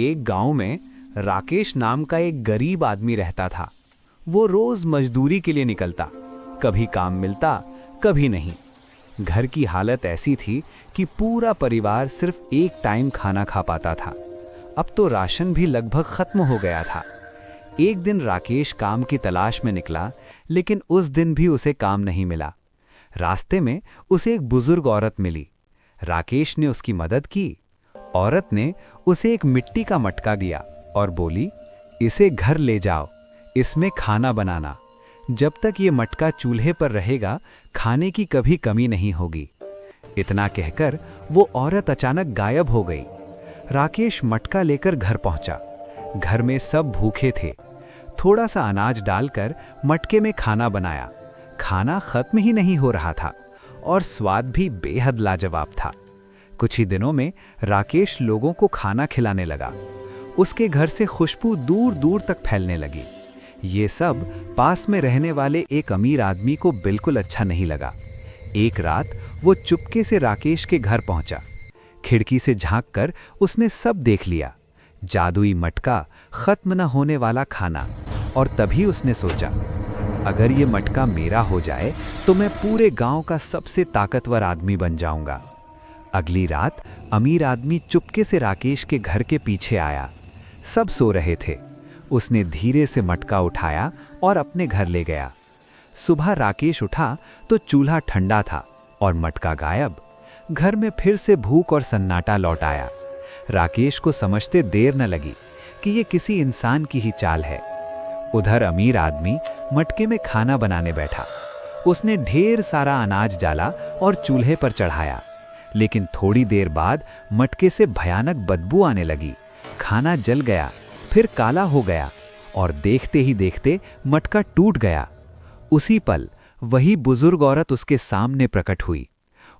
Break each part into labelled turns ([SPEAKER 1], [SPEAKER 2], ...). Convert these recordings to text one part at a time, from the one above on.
[SPEAKER 1] एक गांव में राकेश नाम का एक गरीब आदमी रहता था। वो रोज मजदूरी के लिए निकलता, कभी काम मिलता कभी नहीं। घर की हालत ऐसी थी कि पूरा परिवार सिर्फ एक टाइम खाना खा पाता था। अब तो राशन भी लगभग खत्म हो गया था। एक दिन राकेश काम की तलाश में निकला, लेकिन उस दिन भी उसे काम नहीं मिला। रास्ते में उसे एक बुजुर्ग औरत मिली। राकेश ने उसकी मदद की। औरत ने उसे एक मिट्टी का मटका दिया और बोली, इसे घर ले जाओ, इसमें खाना बनाना। जब तक ये मटका चूल्हे पर रहेगा, खाने की कभी कमी नहीं होगी। इतना कहकर वो औरत अचानक गायब हो गई। राकेश मटका लेकर घर पहुंचा। घर में सब भूखे थे। थोड़ा सा अनाज डालकर मटके में खाना बनाया। खाना खत्म ही नहीं हो रहा था और स्वाद भी बेहद लाजवाब था। कुछ ही दिनों में राकेश लोगों को खाना खिलाने लगा। उसके घर से खुशबू दूर दूर तक फैलने लगी। ये सब पास में रहने वाले एक अमीर आदमी को बिल्कुल अच्छा नहीं लगा। एक रात वो चुपके से राकेश के घर पहुंचा। खिड़की से झांककर उसने सब देख लिया, जादुई मटका, खत्म न होने वाला खाना। और तभी उसने सोचा, अगर ये मटका मेरा हो जाए तो मैं पूरे गांव का सबसे ताकतवर आदमी बन जाऊंगा। अगली रात अमीर आदमी चुपके से राकेश के घर के पीछे आया। सब सो रहे थे। उसने धीरे से मटका उठाया और अपने घर ले गया। सुबह राकेश उठा तो चूल्हा ठंडा था और मटका गायब। घर में फिर से भूख और सन्नाटा लौट आया। राकेश को समझते देर न लगी कि ये किसी इंसान की ही चाल है। उधर अमीर आदमी मटके में खाना बनाने बैठा। उसने ढेर सारा अनाज डाला और चूल्हे पर चढ़ाया, लेकिन थोड़ी देर बाद मटके से भयानक बदबू आने लगी। खाना जल गया, फिर काला हो गया और देखते ही देखते मटका टूट गया। उसी पल वही बुजुर्ग औरत उसके सामने प्रकट हुई।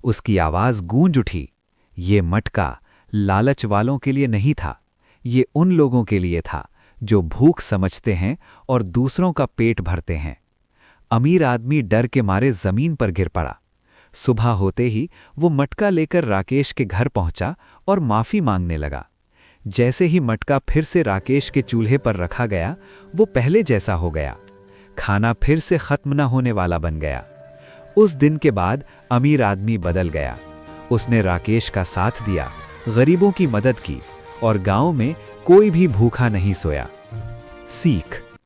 [SPEAKER 1] उसकी आवाज गूंज उठी, ये मटका लालच वालों के लिए नहीं था, ये उन लोगों के लिए था जो भूख समझते हैं और दूसरों का पेट भरते हैं। अमीर आदमी डर के मारे जमीन पर गिर पड़ा। सुबह होते ही वो मटका लेकर राकेश के घर पहुंचा और माफी मांगने लगा। जैसे ही मटका फिर से राकेश के चूल्हे पर रखा गया, वो पहले जैसा हो गया। खाना फिर से खत्म न होने वाला बन गया। उस दिन के बाद अमीर आदमी बदल गया। उसने राकेश का साथ दिया, गरीबों की मदद की और गांव में कोई भी भूखा नहीं सोया। सीख।